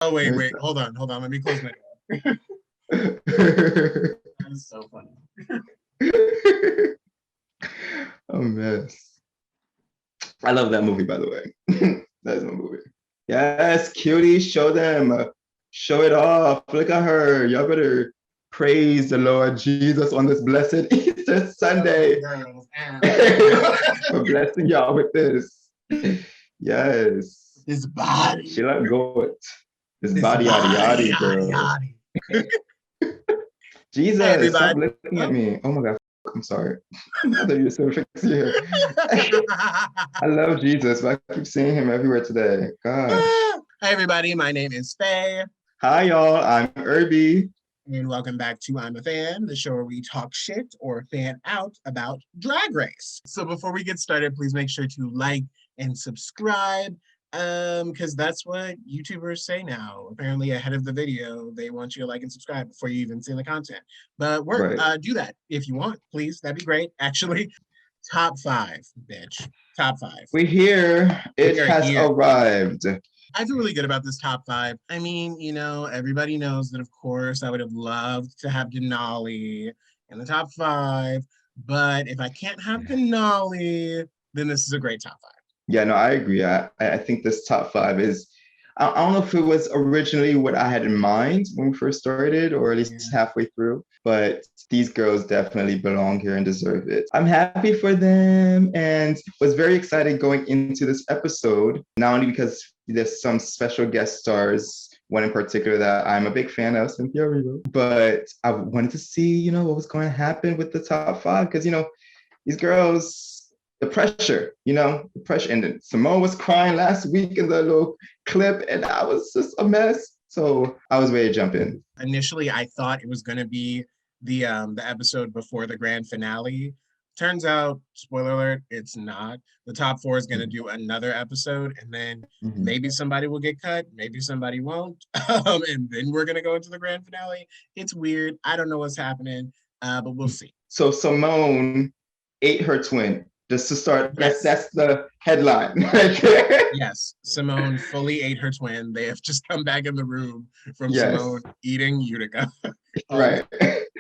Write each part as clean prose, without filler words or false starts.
Oh, wait. Hold on. Let me close my door. That is so funny. Oh, mess. I love that movie, by the way. That's my movie. Yes, cutie, show them. Show it off. Look at her. Y'all better praise the Lord Jesus on this blessed Easter Sunday. For blessing y'all with this. Yes. His body. She let go it. His body, yaddy, girl. Jesus, hey, stop looking at me. Oh my God, I'm sorry. I thought you were so fixed here. I love Jesus, but I keep seeing him everywhere today. Gosh. Hi, everybody. My name is Faye. Hi, y'all. I'm Erby. And welcome back to I'm a Fan, the show where we talk shit or fan out about Drag Race. So before we get started, please make sure to like and subscribe, because that's what YouTubers say now. Apparently ahead of the video, they want you to like and subscribe before you even see the content. But do that if you want, please. That'd be great. Actually, top 5, bitch. Top 5. We're here. It has arrived. I feel really good about this top 5. I mean, you know, everybody knows that, of course, I would have loved to have Denali in the top 5. But if I can't have Denali, then this is a great top 5. Yeah, no, I agree. I think this top 5 is, I don't know if it was originally what I had in mind when we first started, or at least halfway through, but these girls definitely belong here and deserve it. I'm happy for them and was very excited going into this episode, not only because there's some special guest stars, one in particular that I'm a big fan of, Cynthia Erivo, but I wanted to see, you know, what was going to happen with the top 5, because, you know, these girls, the pressure, and then Simone was crying last week in the little clip, and I was just a mess. So I was ready to jump in. Initially, I thought it was going to be the episode before the grand finale. Turns out, spoiler alert, it's not. The top 4 is going to do another episode, and then maybe somebody will get cut, maybe somebody won't, and then we're going to go into the grand finale. It's weird. I don't know what's happening, but we'll see. So Simone ate her twin. Just to start, that's the headline right there. Yes, Simone fully ate her twin. They have just come back in the room from Simone eating Utica. Right.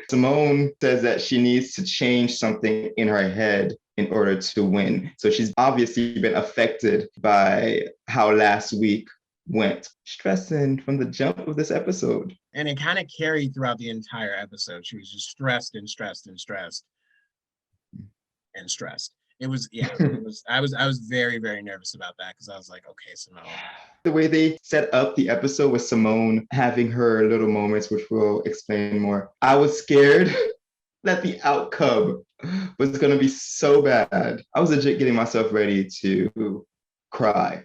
Simone says that she needs to change something in her head in order to win. So she's obviously been affected by how last week went. Stressing from the jump of this episode. And it kind of carried throughout the entire episode. She was just stressed and stressed and stressed and stressed. It was I was very, very nervous about that, because I was like, okay, Simone. The way they set up the episode with Simone having her little moments, which we'll explain more, I was scared that the outcome was going to be so bad. I was legit getting myself ready to cry.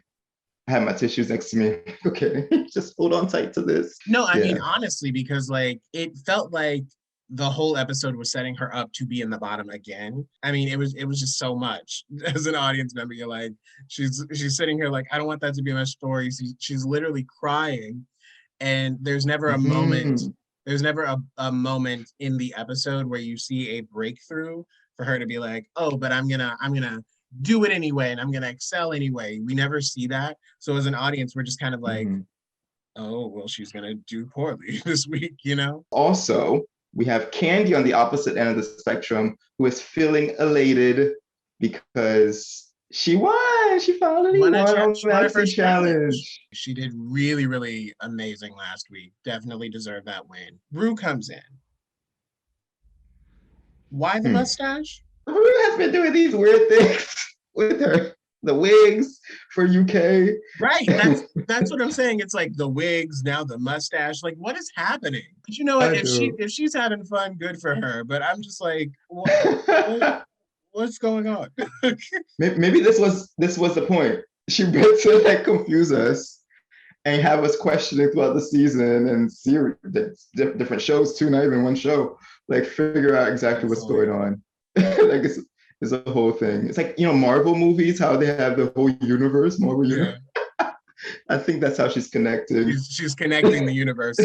I had my tissues next to me. Okay, just hold on tight to this. No, I mean, honestly, because like it felt like the whole episode was setting her up to be in the bottom again. I mean, it was just so much. As an audience member, you're like, she's sitting here like, I don't want that to be my story. She's literally crying, and there's never a moment. There's never a moment in the episode where you see a breakthrough for her to be like, oh, but I'm gonna do it anyway, and I'm gonna excel anyway. We never see that. So as an audience, we're just kind of like, oh, well, she's gonna do poorly this week, you know? Also, we have Candy on the opposite end of the spectrum, who is feeling elated because she won. She finally won on the Maxi Challenge. She did really, really amazing last week. Definitely deserved that win. Ru comes in. Why the mustache? Ru has been doing these weird things with her. The wigs for UK. Right. That's what I'm saying. It's like the wigs, now the mustache. Like, what is happening? But you know what? If she's having fun, good for her. But I'm just like, what's going on? Maybe this was the point. She meant to like confuse us and have us questioning throughout the season and series, different shows too, not even one show. Like figure out exactly what's going on. Like it's a whole thing. It's like, you know, Marvel movies, how they have the whole universe, Marvel universe. I think that's how she's connecting. She's connecting the universe.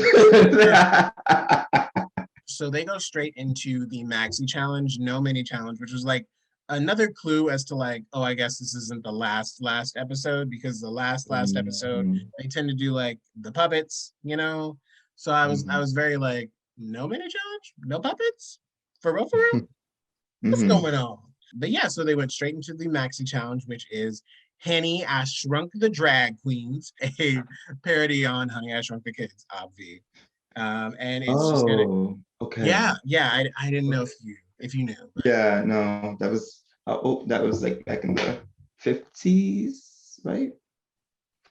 So they go straight into the Maxi Challenge, no mini challenge, which was like another clue as to like, oh, I guess this isn't the last episode, because the last episode Mhm. they tend to do like the puppets, you know. So I Mhm. was very like, no mini challenge, no puppets, for real, for real. What's Mhm. going on? But yeah, so they went straight into the maxi challenge, which is Henny, I Shrunk the Drag Queens, a parody on Honey, I Shrunk the Kids, obvi. And it's just gonna, Oh, okay. yeah. I didn't know Okay. if you knew. Yeah, no, that was that was like back in the 50s, right?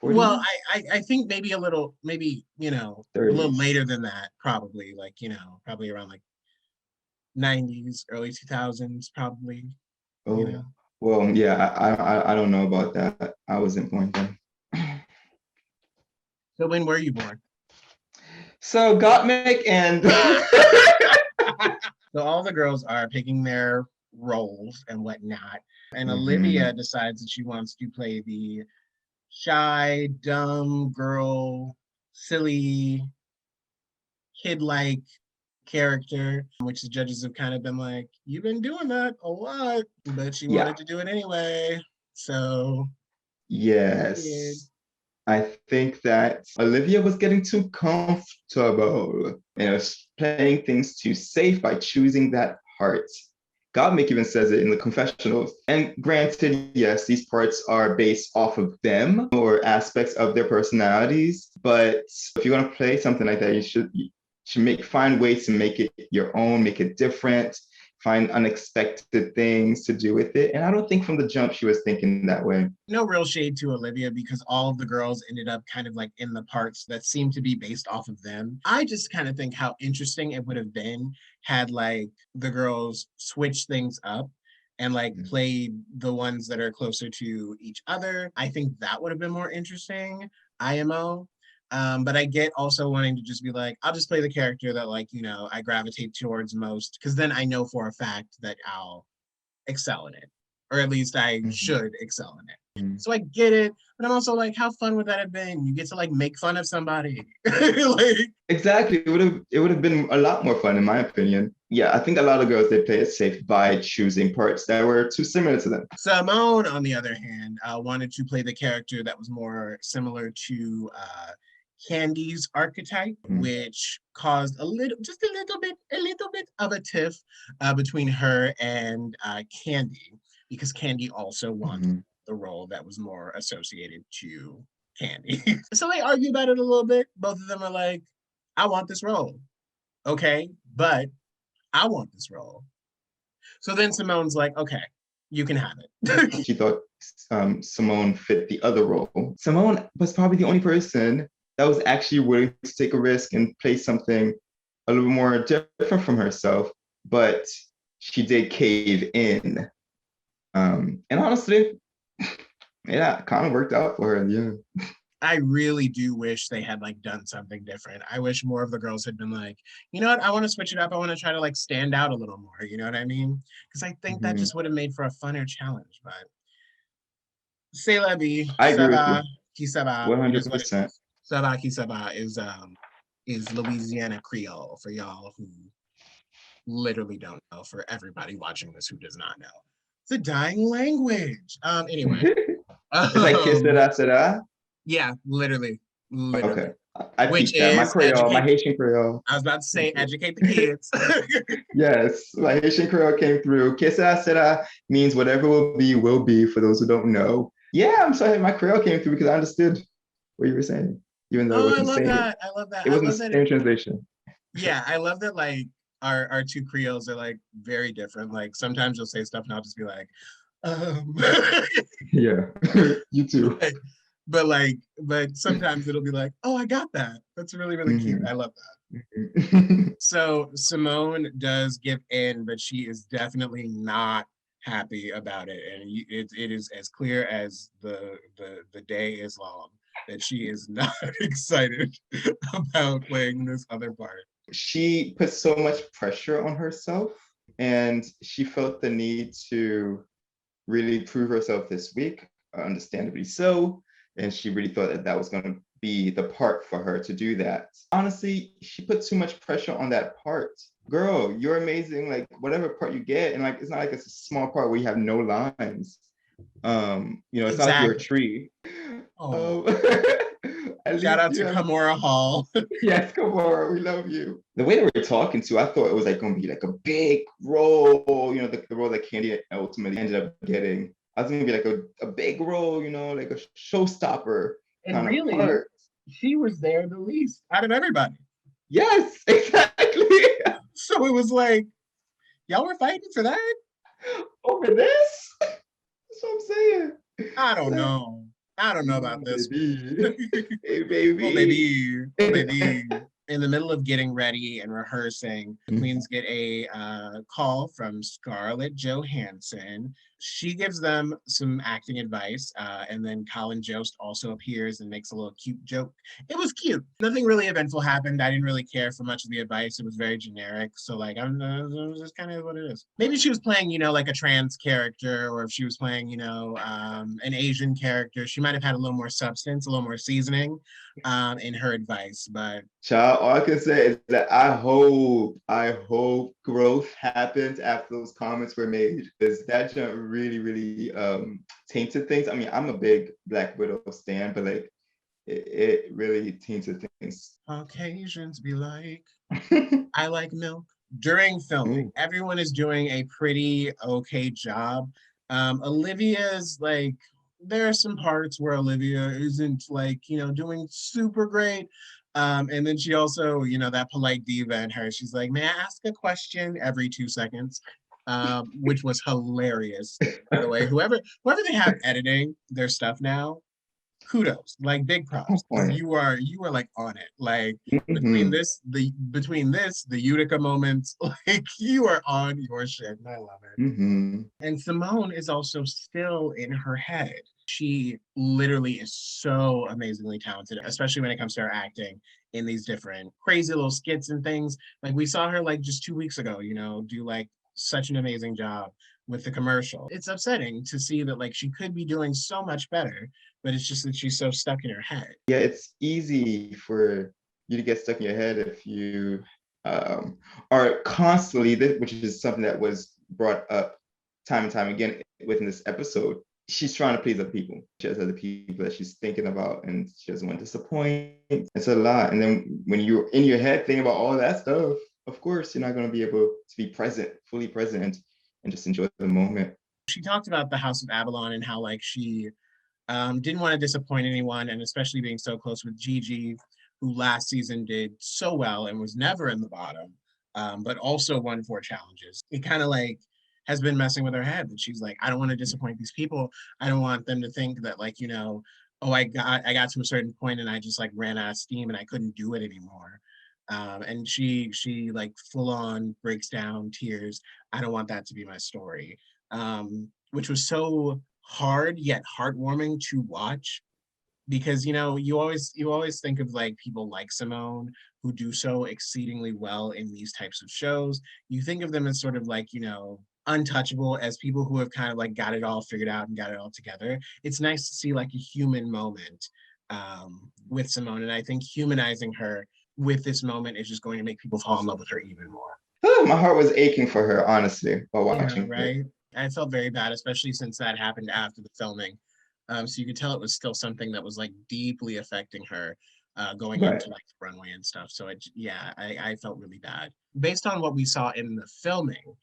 Well, 40s, I think maybe a little, maybe, you know, a little 30s. later than that, probably, like, you know, probably around like 90s, early 2000s, probably, you know. Oh, well, yeah, I don't know about that. I wasn't born then. So when were you born? So Gottmik and So all the girls are picking their roles and whatnot. And Olivia Mhm. decides that she wants to play the shy, dumb girl, silly, kid-like character, which the judges have kind of been like, you've been doing that a lot, but she Yeah, wanted to do it anyway. So she did. yes. I think that Olivia was getting too comfortable and was playing things too safe by choosing that part. Gottmik even says it in the confessionals. And granted, yes, these parts are based off of them or aspects of their personalities. But if you're gonna play something like that, you should find ways to make it your own, make it different, find unexpected things to do with it. And I don't think from the jump she was thinking that way. No real shade to Olivia because all of the girls ended up kind of like in the parts that seemed to be based off of them. I just kind of think how interesting it would have been had like the girls switched things up and like played the ones that are closer to each other. I think that would have been more interesting, IMO. But I get also wanting to just be like, I'll just play the character that like, you know, I gravitate towards most because then I know for a fact that I'll excel in it, or at least I Mhm. should excel in it. Mhm. So I get it, but I'm also like, how fun would that have been? You get to like make fun of somebody. Like Exactly. It would have been a lot more fun in my opinion. Yeah, I think a lot of girls they play it safe by choosing parts that were too similar to them. Simone, on the other hand, wanted to play the character that was more similar to Candy's archetype, Mhm. which caused just a little bit of a tiff between her and Candy, because Candy also wants Mhm. the role that was more associated to Candy. So they argue about it a little bit. Both of them are like, I want this role. Okay, but I want this role. So then Simone's like, okay, you can have it. She thought Simone fit the other role. Simone was probably the only person that was actually willing to take a risk and play something a little more different from herself, but she did cave in. And honestly, yeah, it kind of worked out for her. Yeah. I really do wish they had like done something different. I wish more of the girls had been like, you know what, I want to switch it up. I want to try to like stand out a little more. You know what I mean? Because I think that Mhm. just would have made for a funner challenge. But c'est la vie, I ça agree with va, you qui ça va. It is what it 100%. is. Ça va, qui ça va is Louisiana Creole for y'all who literally don't know. For everybody watching this who does not know, it's a dying language. Anyway, It's like que um, sera, sera. yeah, Okay. literally, I which peeped that. My is Creole, my educate. Haitian Creole. I was about to say educate the kids. Yes, my Haitian Creole came through. Que sera, sera means whatever will be, for those who don't know. Yeah, I'm sorry, my Creole came through because I understood what you were saying, even though it Oh, I wasn't the love same. that. I love that. It I wasn't the love that. same translation. Yeah, I love that. Like our two Creoles are like very different. Like sometimes you'll say stuff and I'll just be like, um, Yeah, you too. but, but sometimes it'll be like, oh, I got that. That's really really cute. Mhm. I love that. So Simone does give in, but she is definitely not happy about it, and it is as clear as the day is long that she is not excited about playing this other part. She put so much pressure on herself, and she felt the need to really prove herself this week, understandably so. And she really thought that that was going to be the part for her to do that. Honestly, she put too much pressure on that part. Girl, you're amazing. Like whatever part you get, and like it's not like it's a small part where you have no lines. It's not like you're a Exactly. tree. Oh, Um, at shout least out you to have, Kamora Hall. yes, Kamora, we love you. The way they were talking to, I thought it was like gonna be like a big role, the role that Candy ultimately ended up getting. I was gonna be like a big role, like a showstopper And kind of really, part. she was there the least out of everybody. Yes, exactly. So it was like, y'all were fighting for that? Over this? That's what I'm saying. I don't Like, know. I don't know about this one. baby. Hey, Oh, baby. baby. Oh, baby. In the middle of getting ready and rehearsing, the Mhm. queens get a call from Scarlett Johansson. She gives them some acting advice, and then Colin Jost also appears and makes a little cute joke. It was cute. Nothing really eventful happened. I didn't really care for much of the advice. It was very generic. So like, it was just kind of what it is. Maybe she was playing, like a trans character, or if she was playing, an Asian character, she might have had a little more substance, a little more seasoning in her advice. But Child, all I can say is that I hope growth happens after those comments were made, because that jump really, really tainted things. I mean, I'm a big Black Widow stan, but like it really tainted things. Caucasians be like, I like milk. During filming, Ooh. everyone is doing a pretty okay job. Olivia's like, there are some parts where Olivia isn't like, doing super great. And then she also, that polite diva in her, she's like, may I ask a question every 2 seconds? Which was hilarious. By the way, whoever they have editing their stuff now, kudos, like big On props. point. You are like on it. Like Mhm. between this, the Utica moments, like you are on your shit, and I love it. Mhm. And Simone is also still in her head. She literally is so amazingly talented, especially when it comes to her acting in these different crazy little skits and things. Like we saw her like just 2 weeks ago, do like such an amazing job with the commercial. It's upsetting to see that like she could be doing so much better, but it's just that she's so stuck in her head. Yeah, it's easy for you to get stuck in your head if you are constantly, which is something that was brought up time and time again within this episode. She's trying to please other people. She has other people that she's thinking about, and she doesn't want to disappoint. It's a lot. And then when you're in your head thinking about all that stuff, of course, you're not going to be able to be present, fully present, and just enjoy the moment. She talked about the House of Avalon and how like she didn't want to disappoint anyone, and especially being so close with Gigi, who last season did so well and was never in the bottom, but also won 4 challenges. It kind of like has been messing with her head that she's like, I don't want to disappoint these people. I don't want them to think that like, oh, I got to a certain point and I just like ran out of steam and I couldn't do it anymore. And she like full on breaks down tears. I don't want that to be my story. Which was so hard yet heartwarming to watch because you always think of like people like Simone who do so exceedingly well in these types of shows. You think of them as sort of like untouchable, as people who have kind of like got it all figured out and got it all together. It's nice to see like a human moment with Simone, and I think humanizing her with this moment is just going to make people fall in love with her even more. My heart was aching for her, honestly, while Yeah, watching it. right. I felt very bad, especially since that happened after the filming. So you could tell it was still something that was like deeply affecting her going Right. into like the runway and stuff. So yeah, I felt really bad. Based on what we saw in the filming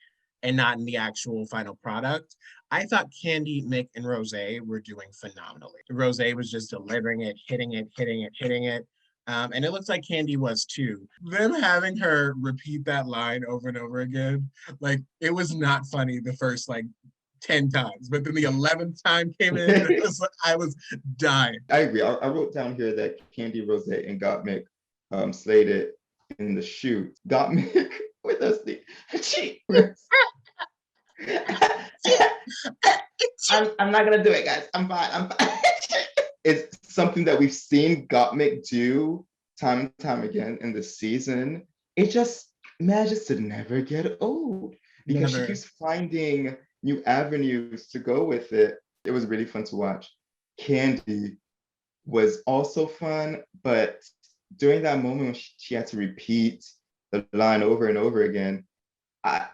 and not in the actual final product, I thought Candy, Mick, and Rose were doing phenomenally. Rose was just delivering it, hitting it, hitting it, hitting it. And it looks like Candy was too. Them having her repeat that line over and over again, like it was not funny the first like 10 times, but then the 11th time came in, and I was dying. I agree. I wrote down here that Candy Rose and Gottmik slayed it in the shoot. Gottmik with us, she. I'm not gonna do it, guys. I'm fine. I'm fine. It's something that we've seen Gottmik do time and time again in the season. It just manages to never get old because she Never. keeps finding new avenues to go with it. It was really fun to watch. Candy, was also fun, but during that moment when she had to repeat the line over and over again, I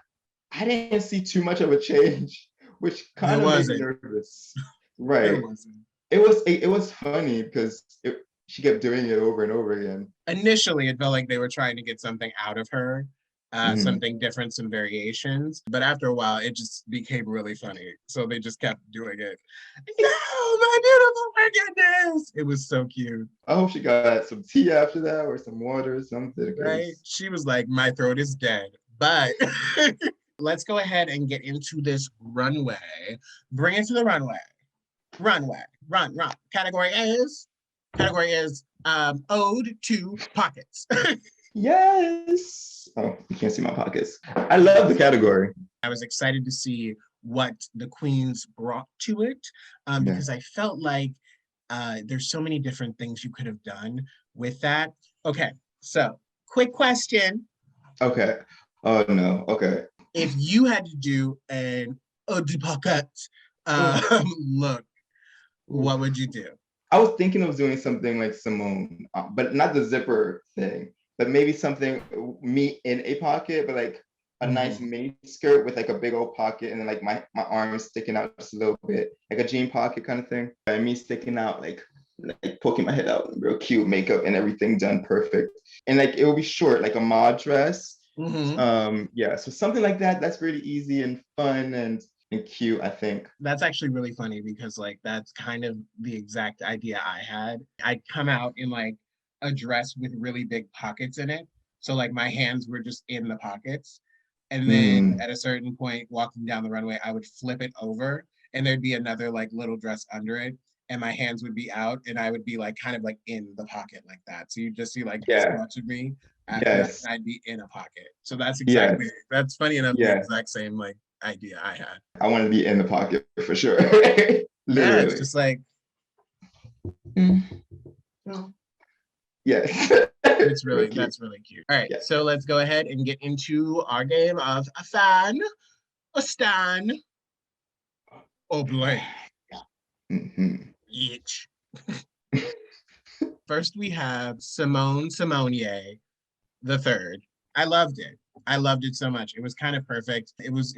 I didn't see too much of a change, which There kind of made me wasn't. nervous. There Right. wasn't. It was funny because she kept doing it over and over again. Initially, it felt like they were trying to get something out of her, Mhm. something different, some variations. But after a while, it just became really funny. So they just kept doing it. No, my beautiful wickedness. It was so cute, I hope she got some tea after that or some water or something right? because She was like, my throat is dead. But let's go ahead and get into this runway. Bring it to the runway. Runway. Run. Category is ode to pockets. yes. Oh, you can't see my pockets. I love the category. I was excited to see what the queens brought to it Yeah. because I felt like there's so many different things you could have done with that. Okay, so quick question. Okay. Oh no. Okay. If you had to do an ode de pocket Ooh, look, ooh. what would you do? I was thinking of doing something like Simone, but not the zipper thing, but maybe something me in a pocket, but like a nice Mhm. mini skirt with like a big old pocket and then like my arms sticking out just a little bit, like a jean pocket kind of thing. And me sticking out like poking my head out, real cute makeup and everything done perfect. And like it will be short, like a mod dress. Mhm. Yeah, so something like that, that's really easy and fun and cute, I think. That's actually really funny because like that's kind of the exact idea I had. I'd come out in like a dress with really big pockets in it. So like my hands were just in the pockets. And then Mm, at a certain point, walking down the runway, I would flip it over and there'd be another like little dress under it. And my hands would be out and I would be like kind of like in the pocket like that. So you just see like this yeah, much of me after that, yes, and I'd be in a pocket. So yes, that's funny enough, the yes. exact same like idea I had. I want to be in the pocket for sure. Yeah, it's Literally. just like Mm. Yes. it's Real really cute. that's really cute. All right, Yeah. so let's go ahead and get into our game of a fan, a stan, or blank. Mhm. Each. First, we have Simone Simonier the third. I loved it. I loved it so much. It was kind of perfect. It was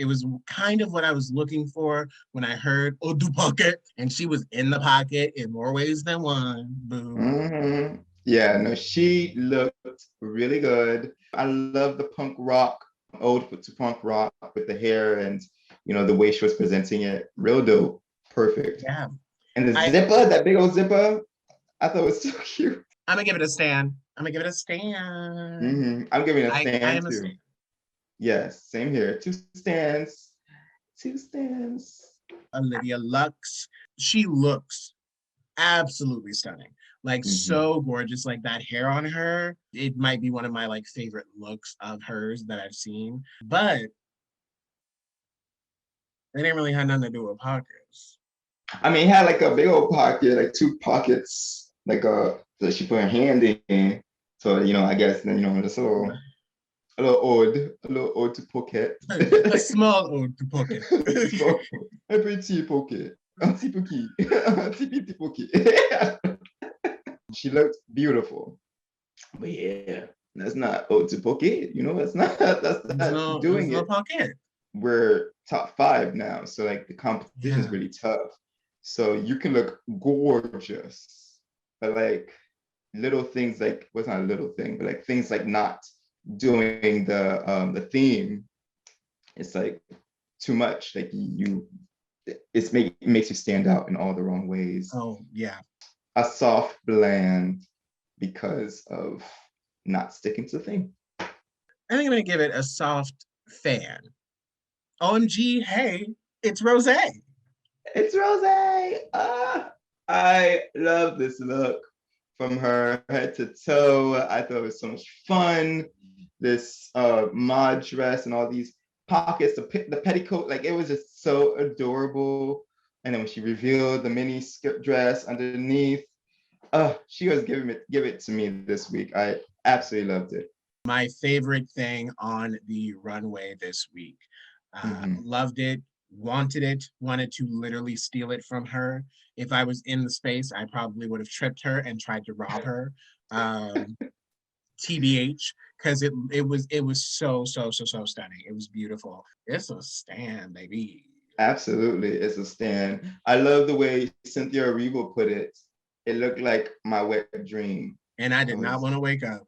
kind of what I was looking for when I heard "Oh, du pocket," and she was in the pocket in more ways than one. Boo. Yeah, no, she looked really good. I love the punk rock, ode to punk rock with the hair and the way she was presenting it. Real dope. Perfect. Yeah. And the I zipper, that big old zipper, I thought it was so cute. I'm gonna give it a stand. I'm gonna give it a stand. I'm giving a I stand am a too. stand. Yes, same here. Two stands. Two stands. Olivia Lux. She looks absolutely stunning. Like Mhm. so gorgeous. Like that hair on her. It might be one of my like favorite looks of hers that I've seen. But it didn't really have nothing to do with pockets. I mean, it had like a big old pocket, like two pockets, like that she put her hand in. So, I guess then, just a little ode to pocket. A small ode to pocket. Small, un petit pocket, un petit pocket, un petit pocket. She looked beautiful. But yeah, that's not ode to pocket. That's not, that's There's doing no it. pocket. We're top five now. So like the competition is Yeah. really tough. So you can look gorgeous, but like little things like what's not a little thing, but like things like not doing the theme, it's like too much. Like it makes you stand out in all the wrong ways. Oh yeah. A soft bland because of not sticking to the theme. I think I'm gonna give it a soft fan. OMG, hey, it's Rose. It's Rose. I love this look from her head to toe. I thought it was so much fun. This mod dress and all these pockets, the petticoat, like it was just so adorable. And then when she revealed the mini skirt dress underneath, she was give it to me this week. I absolutely loved it. My favorite thing on the runway this week. Mm-hmm. Loved it. wanted to literally steal it from her. If I was in the space, I probably would have tripped her and tried to rob her. TBH, because it was so stunning. It was beautiful. It's a stand, baby. Absolutely, it's a stand. I love the way Cynthia Erivo put it. It looked like my wet dream. And I did not want to wake up,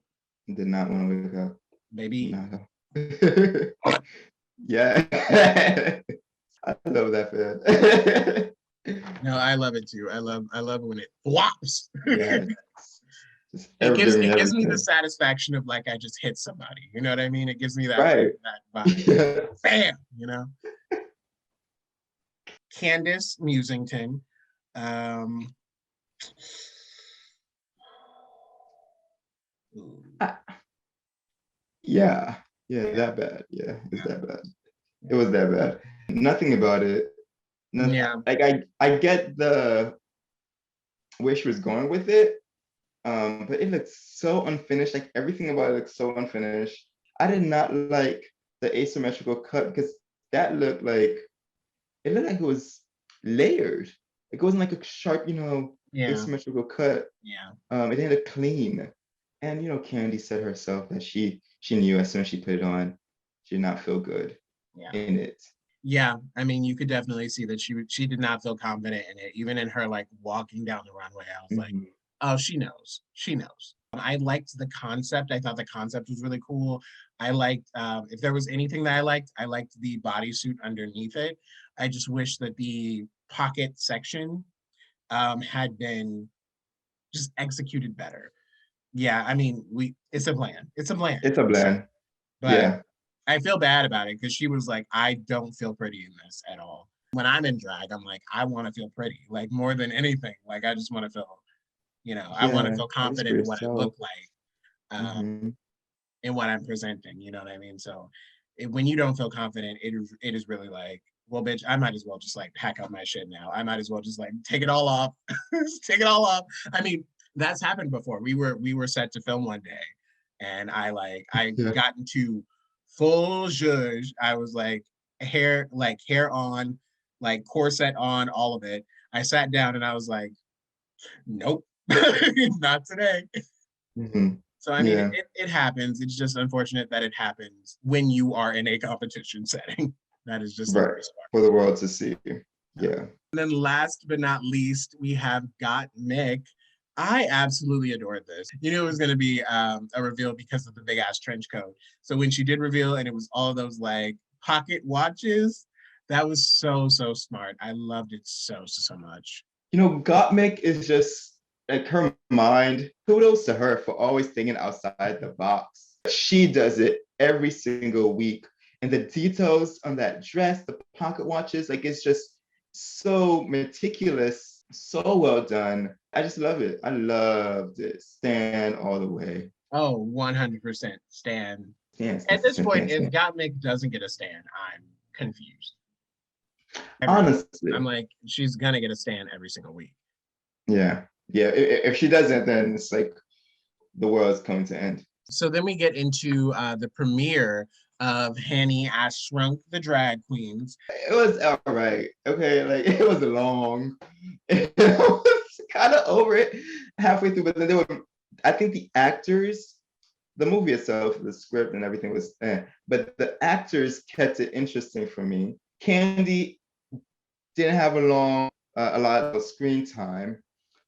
Did not want to wake up. baby. No. Yeah. I love that fan. No, I love it too. I love when it flops. Yeah. Just It gives me the everything. satisfaction of like I just hit somebody. You know what I mean? It gives me that Right. that vibe. Yeah. Bam, you know. Candace Musington. Um, Yeah. Yeah, that bad. Yeah, it's that bad. It was that bad. Nothing about it. yeah, Like I get the where she was going with it, but it looks so unfinished. Like everything about it looks so unfinished. I did not like the asymmetrical cut because that looked like it was layered. It wasn't like a sharp, yeah, asymmetrical cut. yeah. It didn't look clean. And Candy said herself that she knew as soon as she put it on, she did not feel good Yeah. in it. Yeah, I mean, you could definitely see that she did not feel confident in it. Even in her like walking down the runway, I was like, Mhm. oh, she knows. She knows. I liked the concept. I thought the concept was really cool. I liked if there was anything that I liked the bodysuit underneath it. I just wish that the pocket section had been just executed better. Yeah, I mean, it's a plan. It's a plan. It's a blend. But Yeah. I feel bad about it because she was like, I don't feel pretty in this at all. When I'm in drag, I'm like, I want to feel pretty, like more than anything. Like I just want to feel, I want to Yeah. feel Just for confident in what I yourself. look like, Hmm. in what I'm presenting. You know what I mean? So when you don't feel confident, it is really like, well, bitch, I might as well just like pack up my shit now. I might as well just like take it all off, take it all off. I mean, that's happened before. We were set to film one day, and I Yeah. got into full zhuzh. I was like hair on, like corset on, all of it. I sat down and I was like, nope, not today. Hmm. So I mean, Yeah. it happens. It's just unfortunate that it happens when you are in a competition setting. That is just the Right. worst For the world to see. part. Yeah. And then last but not least, we have Got Mick. I absolutely adored this. You knew it was going to be a reveal because of the big ass trench coat. So when she did reveal and it was all those like pocket watches, that was so smart. I loved it so much. Gottmik is just like her mind. Kudos to her for always thinking outside the box. She does it every single week. And the details on that dress, the pocket watches, like it's just so meticulous, so well done. I just love it. I loved it. Stand all the way. Oh, 100% Stan. Stand, At stand, this stand, point, stand, if stand. Gottmik doesn't get a stand, I'm confused. I'm Honestly, like, she's gonna get a stand every single week. yeah. Yeah. If she doesn't, then it's like the world's coming to end. So then we get into the premiere of Henny as Shrunk the Drag Queens. It was all right. Okay, like it was long. It was kind of over it halfway through, but then I think the actors, the movie itself, the script and everything was, but the actors kept it interesting for me. Candy didn't have a lot of screen time,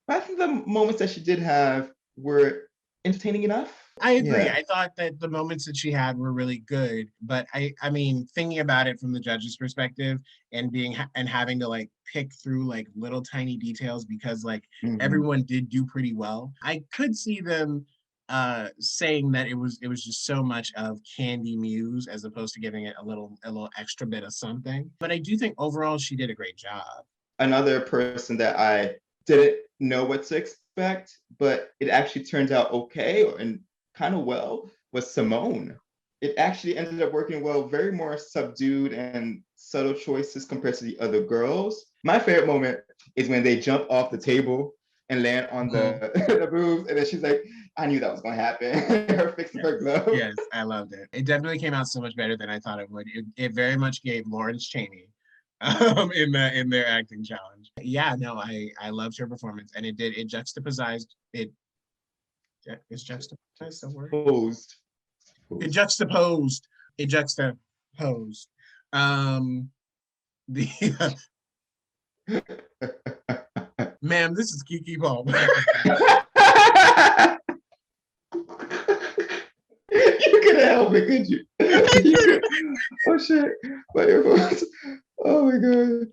but I think the moments that she did have were entertaining enough. I agree. Yeah. I thought that the moments that she had were really good, but I mean, thinking about it from the judge's perspective and and having to like pick through like little tiny details because like Mhm. everyone did do pretty well. I could see them saying that it was just so much of Candy Muse as opposed to giving it a little extra bit of something. But I do think overall she did a great job. Another person that I didn't know what to expect, but it actually turned out okay and kind of well was Simone. It actually ended up working well, very more subdued and subtle choices compared to the other girls. My favorite moment is when they jump off the table and land on Mhm. the boobs, and then she's like, I knew that was gonna happen. Her fixing her Yes, glove. yes, I loved it. It definitely came out so much better than I thought it would. It very much gave Lawrence Cheney in their acting challenge. Yeah, no, I loved her performance, and it juxtaposed it. Is juxtaposed a word? Posed. It juxtaposed. It juxtaposed. Um, the ma'am, this is Kiki Palmer. You couldn't help it, could you? Oh shit. My earphones. Oh my god.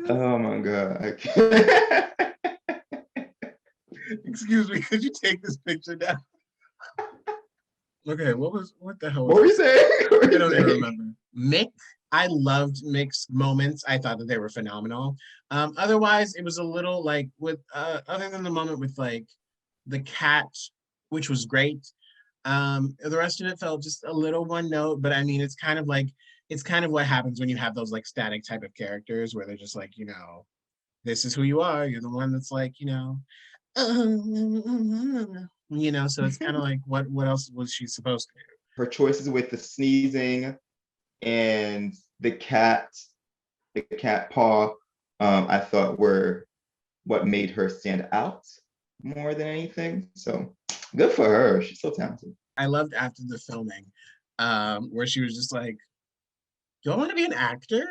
Oh my god. I can't. Excuse me, could you take this picture down? Okay, what the hell was What were you saying? I don't even remember. Mick, I loved Mick's moments. I thought that they were phenomenal. Otherwise, it was a little like with other than the moment with like the cat, which was great. The rest of it felt just a little one note, but I mean, it's kind of what happens when you have those like static type of characters where they're just like, this is who you are. You're the one that's like, so it's kind of like what else was she supposed to do? Her choices with the sneezing and the cat paw, I thought were what made her stand out more than anything. So good for her. She's so talented. I loved after the filming, where she was just like, "Do I want to be an actor?"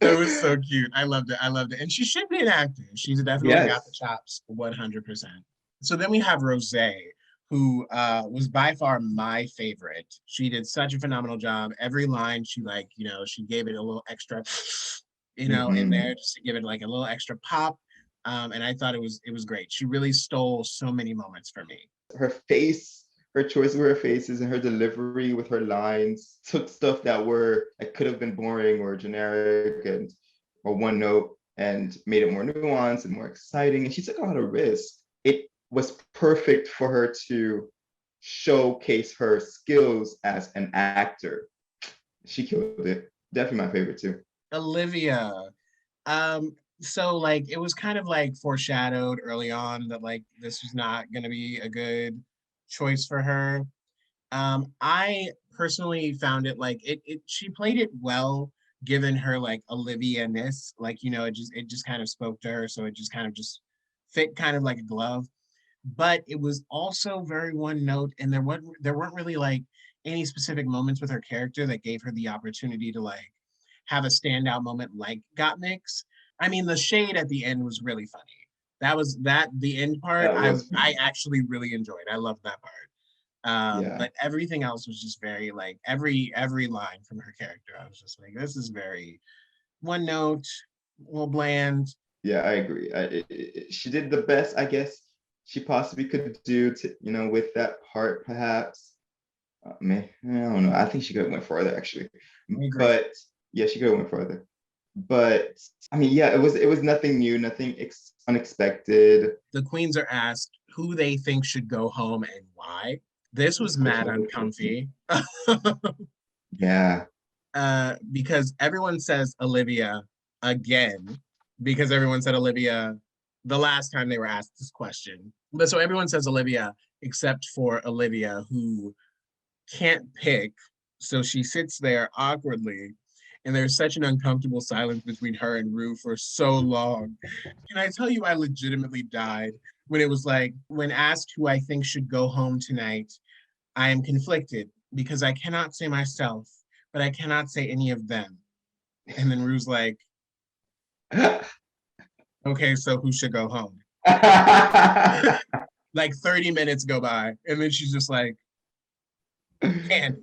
That was so cute. I loved it. I loved it. And she should be an actor. She's definitely got the chops, 100%. So then we have Rose, who was by far my favorite. She did such a phenomenal job. Every line, she she gave it a little extra, in there just to give it like a little extra pop. And I thought it was great. She really stole so many moments for me. Her face, her choice with her faces and her delivery with her lines took stuff that could have been boring or generic or one note and made it more nuanced and more exciting. And she took a lot of risks. It was perfect for her to showcase her skills as an actor. She killed it. Definitely my favorite too. Olivia. So like it was kind of like foreshadowed early on that like this was not gonna be a good choice for her. I personally found it like it she played it well given her like Olivia-ness. Like, it just kind of spoke to her, so it just kind of just fit kind of like a glove. But it was also very one note, and there weren't really like any specific moments with her character that gave her the opportunity to like have a standout moment like Gottmix. I mean, the shade at the end was really funny. The end part I actually really enjoyed. I loved that part. But everything else was just very like every line from her character. I was just like, this is very one note, a little bland. Yeah, I agree. She did the best, I guess, she possibly could do to, with that part, perhaps. Man, I don't know. I think she could have went further, actually. But yeah, she could have went further. But I mean, yeah, it was nothing new, nothing unexpected. The queens are asked who they think should go home and why. This was mad uncomfy. Yeah. Because everyone says Olivia again, because everyone said Olivia the last time they were asked this question. But so everyone says Olivia except for Olivia, who can't pick. So she sits there awkwardly, and there's such an uncomfortable silence between her and Rue for so long. Can I tell you, I legitimately died when it was like, when asked who I think should go home tonight, I am conflicted because I cannot say myself, but I cannot say any of them. And then Rue's like, okay, so who should go home? Like 30 minutes go by, and then she's just like, Candy.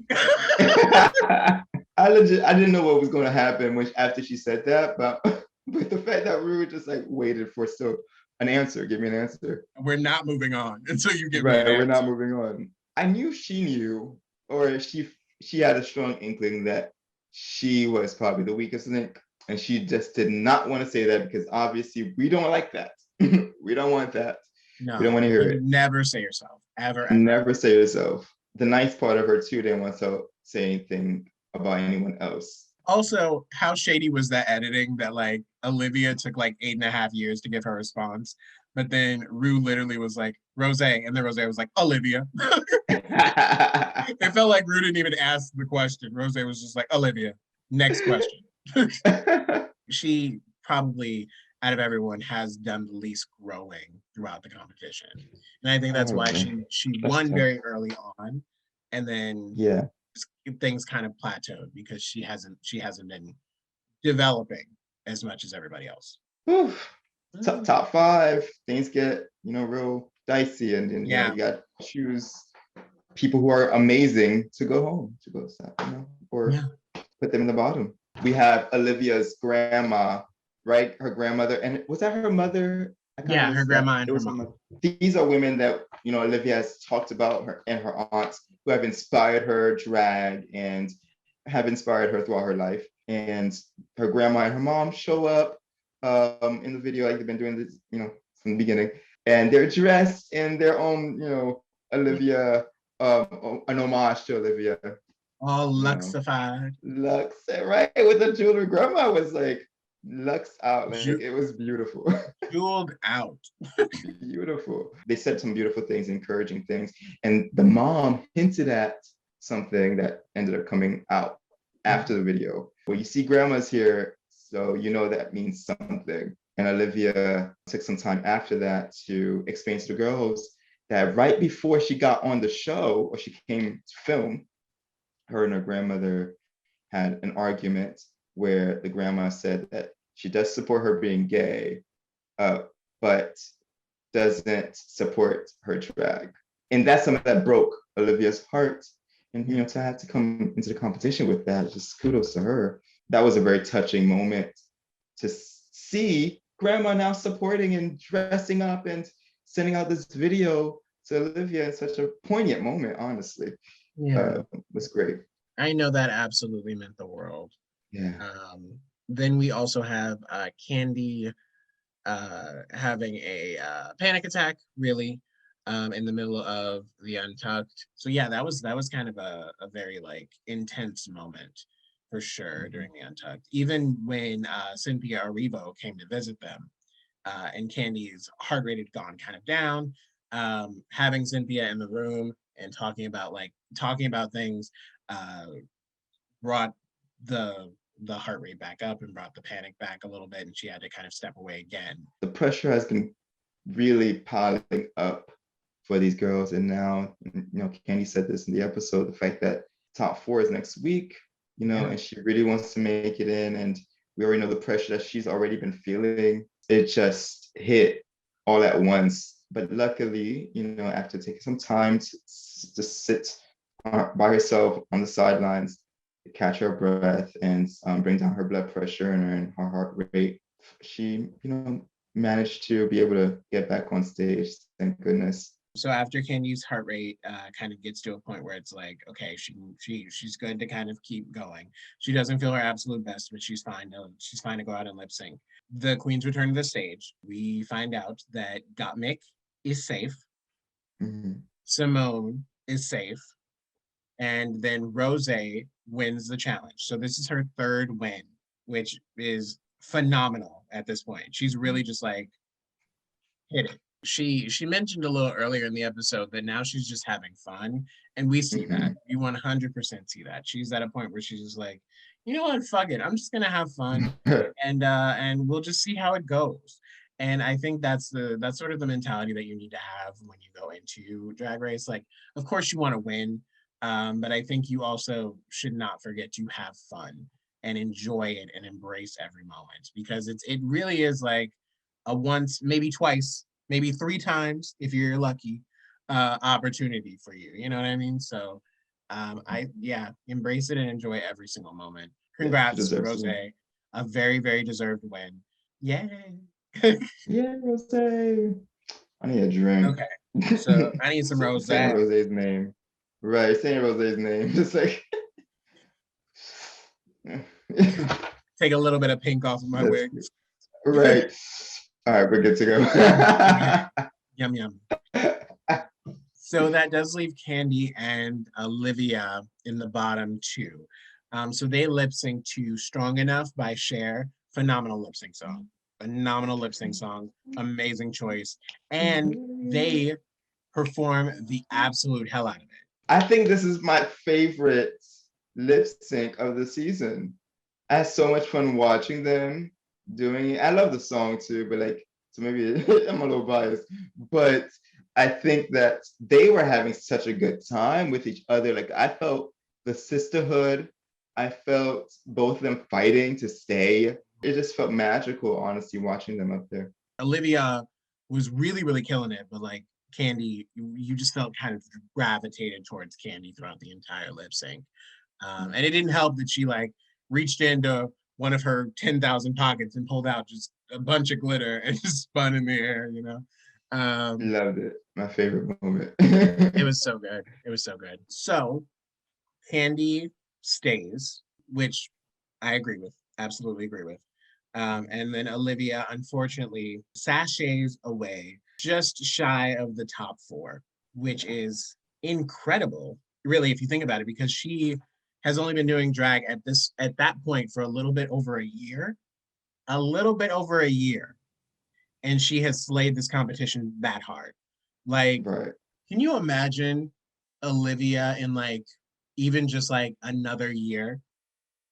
I didn't know what was going to happen after she said that, but the fact that Rue just like waited for still an answer, give me an answer. We're not moving on until you give me an answer. We're not moving on. I knew she knew, or she had a strong inkling that she was probably the weakest link, and she just did not want to say that because obviously we don't like that. We don't want that. No, we don't want to hear it. Never say yourself, ever. Never say yourself. The nice part of her too didn't want to say anything about anyone else. Also, how shady was that editing that like Olivia took like 8.5 years to give her response, but then Rue literally was like Rose, and then Rose was like Olivia. It felt like Rue didn't even ask the question. Rose was just like, Olivia, next question. She probably, out of everyone, has done the least growing throughout the competition. And I think that's why she won very early on. And then things kind of plateaued because she hasn't been developing as much as everybody else. Top 5, things get, real dicey, and then you got to choose people who are amazing to go home, to go stop, or put them in the bottom. We have Olivia's grandma, right? Her grandmother, and was that her mother? Yeah, her grandma and her mom. These are women that, Olivia has talked about, her and her aunts, who have inspired her drag and have inspired her throughout her life. And her grandma and her mom show up in the video, like they've been doing this, from the beginning. And they're dressed in their own, Olivia, an homage to Olivia. All luxified. Lux, right? With the jewelry. Grandma was like, Lux out. Like, it was beautiful. Jeweled out. Beautiful. They said some beautiful things, encouraging things. And the mom hinted at something that ended up coming out after the video. Well, you see grandma's here, so that means something. And Olivia took some time after that to explain to the girls that right before she got on the show, or she came to film, her and her grandmother had an argument where the grandma said that she does support her being gay, but doesn't support her drag. And that's something that broke Olivia's heart. And, to have to come into the competition with that, just kudos to her. That was a very touching moment to see grandma now supporting and dressing up and sending out this video to Olivia in such a poignant moment, honestly. It was great. I know that absolutely meant the world. Yeah. Then we also have Candy having a panic attack, really, in the middle of the Untucked. So yeah, that was kind of a very intense moment for sure during the Untucked. Even when Cynthia Erivo came to visit them, and Candy's heart rate had gone kind of down, having Cynthia in the room and talking about things brought the heart rate back up and brought the panic back a little bit, and she had to kind of step away again. The pressure has been really piling up for these girls, and now, Candy said this in the episode, the fact that top 4 is next week, and she really wants to make it in, and we already know the pressure that she's already been feeling. It just hit all at once. But luckily, after taking some time to sit by herself on the sidelines, catch her breath and bring down her blood pressure and her heart rate, she, managed to be able to get back on stage. Thank goodness. So after Candy's heart rate kind of gets to a point where it's like, okay, she's good to kind of keep going. She doesn't feel her absolute best, but she's fine to go out and lip sync. The queens return to the stage. We find out that Gottmik is safe. Mm-hmm. Simone is safe. And then Rose wins the challenge. So this is her 3rd win, which is phenomenal at this point. She's really just hit it. She mentioned a little earlier in the episode that now she's just having fun, and we see that. You 100% see that. She's at a point where she's just like, you know what, fuck it, I'm just gonna have fun, and we'll just see how it goes. And I think that's sort of the mentality that you need to have when you go into Drag Race. Like, of course you want to win, but I think you also should not forget to have fun and enjoy it and embrace every moment, because it really is like a once, maybe twice, maybe 3 times if you're lucky, opportunity for you. You know what I mean? So embrace it and enjoy every single moment. Congrats, Rose. A very, very deserved win. Yay. Yeah, Rose. I need a drink. Okay. So I need some Rose. Saying Rose's name. Right, saying Rose's name. Just like take a little bit of pink off of my wig. Right. All right, we're good to go. Yum, yum. So that does leave Candy and Olivia in the bottom 2. So they lip sync to Strong Enough by Cher. Phenomenal lip sync song. Amazing choice. And they perform the absolute hell out of it. I think this is my favorite lip sync of the season. I had so much fun watching them doing it. I love the song too, but like, so maybe I'm a little biased, but I think that they were having such a good time with each other. Like, I felt the sisterhood. I felt both of them fighting to stay. It just felt magical, honestly, watching them up there. Olivia was really, really killing it, but like Candy, you just felt kind of gravitated towards Candy throughout the entire lip sync. And it didn't help that she like reached into one of her 10,000 pockets and pulled out just a bunch of glitter and just spun in the air, you know? Loved it. My favorite moment. It was so good. It was so good. So Candy stays, which I agree with, absolutely agree with. And then Olivia, unfortunately, sachets away just shy of the top four, which is incredible, really, if you think about it, because she has only been doing drag at that point for a little bit over a year, a little bit over a year, and she has slayed this competition that hard. Like, Right. can you imagine Olivia in like even just like another year?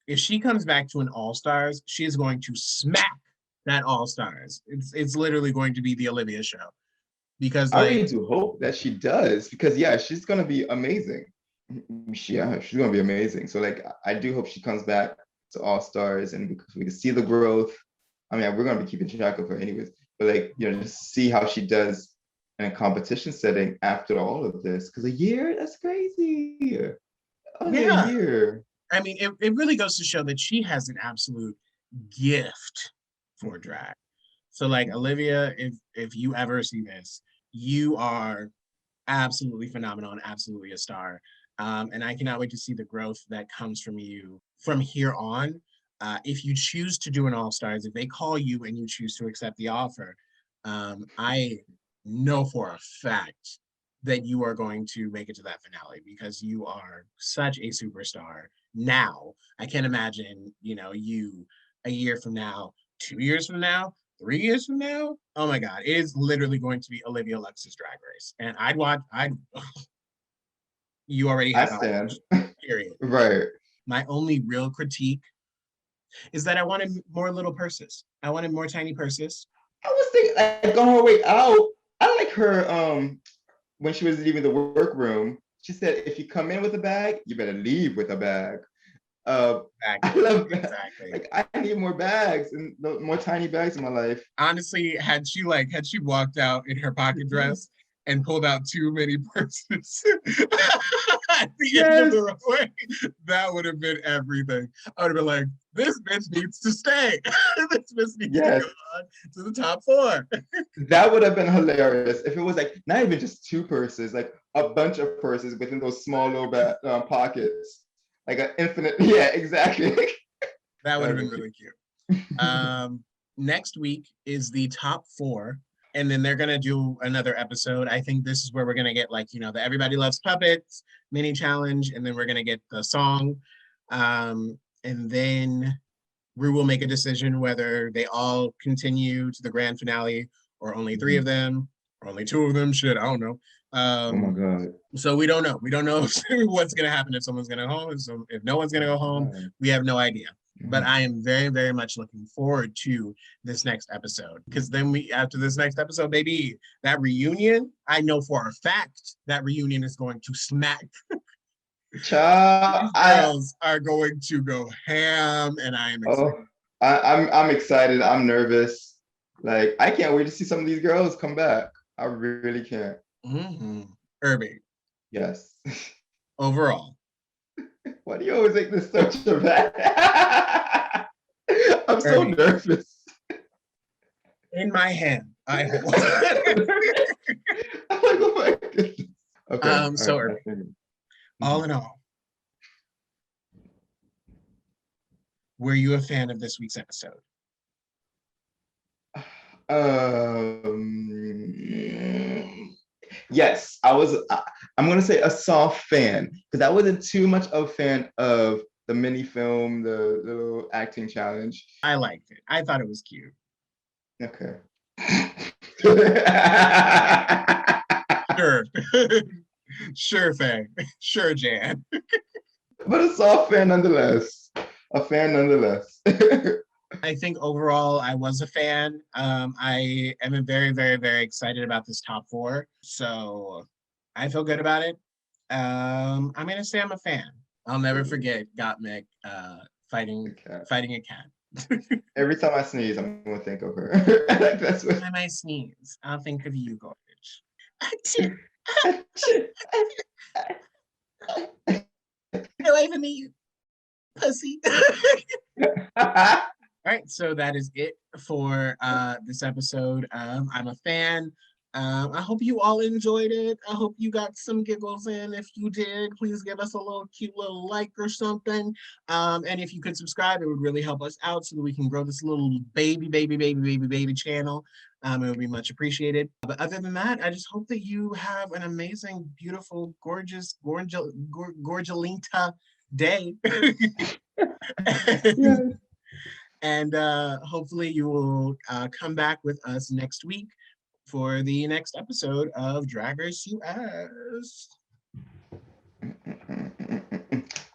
If she comes back to an All Stars, she is going to smack that All Stars. It's literally going to be the Olivia show because I like really do hope that she does because yeah, she's gonna be amazing. Yeah, she's gonna be amazing. So like, I do hope she comes back to All Stars and because we can see the growth. I mean, we're gonna be keeping track of her anyways, but like, just see how she does in a competition setting after all of this. Because a year, that's crazy. Only a yeah, year. I mean it really goes to show that she has an absolute gift for drag. So like Olivia, if you ever see this, you are absolutely phenomenal and absolutely a star. And I cannot wait to see the growth that comes from you from here on. If you choose to do an All Stars, if they call you and you choose to accept the offer, I know for a fact that you are going to make it to that finale because you are such a superstar now. I can't imagine, you a year from now, 2 years from now, 3 years from now. Oh my God, it is literally going to be Olivia Lux's Drag Race. And I'd watch, you already I have my stand. watch, period. Right. My only real critique is that I wanted more little purses. I wanted more tiny purses. I was thinking like on her way out. I like her when she was leaving the workroom. She said, if you come in with a bag, you better leave with a bag. I Exactly. love that. Exactly. Like, I need more bags and more tiny bags in my life. Honestly, had she walked out in her pocket dress and pulled out too many purses at the end of Yes. the runway, that would have been everything. I would have been like, this bitch needs to stay. This bitch needs to Yes. go on to the top four. That would have been hilarious if it was like not even just two purses, like a bunch of purses within those small little pockets, like an infinite. Yeah, exactly. That would have been That'd really be cute. cute. Next week is the top four, and then they're gonna do another episode. I think this is where we're gonna get like the Everybody Loves Puppets mini challenge, and then we're gonna get the song, and then Rue will make a decision whether they all continue to the grand finale or only three of them or only two of them. Shit, I don't know. Oh my God. So we don't know. We don't know what's gonna happen if someone's gonna go home. So if no one's gonna go home, we have no idea. But I am very, very much looking forward to this next episode because then after this next episode, baby, that reunion, I know for a fact that reunion is going to smack. Child, These girls are going to go ham, and I am excited. oh, I'm excited. I'm nervous. Like, I can't wait to see some of these girls come back. I really can't. Mm-hmm. Erby, Yes. overall, Why do you always make this so dramatic? I'm so Erby, nervous. in my hand, I hold. I'm like, oh my goodness. Okay. So All right. Erby, all in all, were you a fan of this week's episode? Yes, I was. I'm gonna say a soft fan because I wasn't too much of a fan of the mini film, the little acting challenge. I liked it. I thought it was cute. Okay. Sure. Sure, Faye. Sure, Jan. But a soft fan nonetheless. A fan nonetheless. I think overall I was a fan. I am very, very, very excited about this top four. So I feel good about it. I'm gonna say I'm a fan. I'll never forget Gottmik fighting Okay. fighting a cat. Every time I sneeze, I'm gonna think of her. That's what. Time I sneeze, I'll think of you, Gorge. Get away from me, you pussy. All right, so that is it for this episode of I'm a Fan. I hope you all enjoyed it. I hope you got some giggles in. If you did, please give us a little cute little like or something. And if you could subscribe, it would really help us out so that we can grow this little baby channel. It would be much appreciated. But other than that, I just hope that you have an amazing, beautiful, gorgeous, gorgelinta day. Yes. And hopefully you will come back with us next week for the next episode of Drag Race US.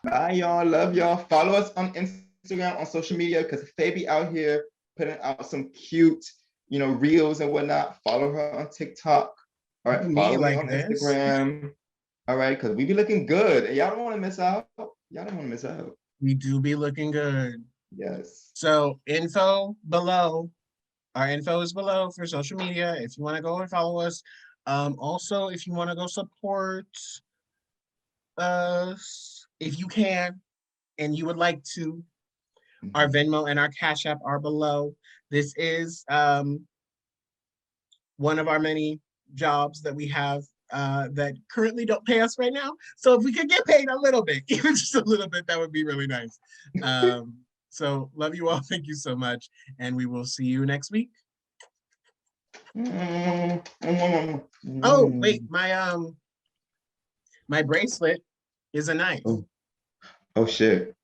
Bye, y'all. Love y'all. Follow us on Instagram, on social media, because Faye be out here putting out some cute, reels and whatnot. Follow her on TikTok. All right, follow me on Instagram. All right, because we be looking good. And y'all don't want to miss out. We do be looking good. Yes. So info below. Our info is below for social media if you want to go and follow us. Also, if you want to go support us, if you can, and you would like to, our Venmo and our Cash App are below. This is one of our many jobs that we have that currently don't pay us right now. So if we could get paid a little bit, even just a little bit, that would be really nice. So love you all. Thank you so much. And we will see you next week. Oh, wait, my bracelet is a knife. Oh shit.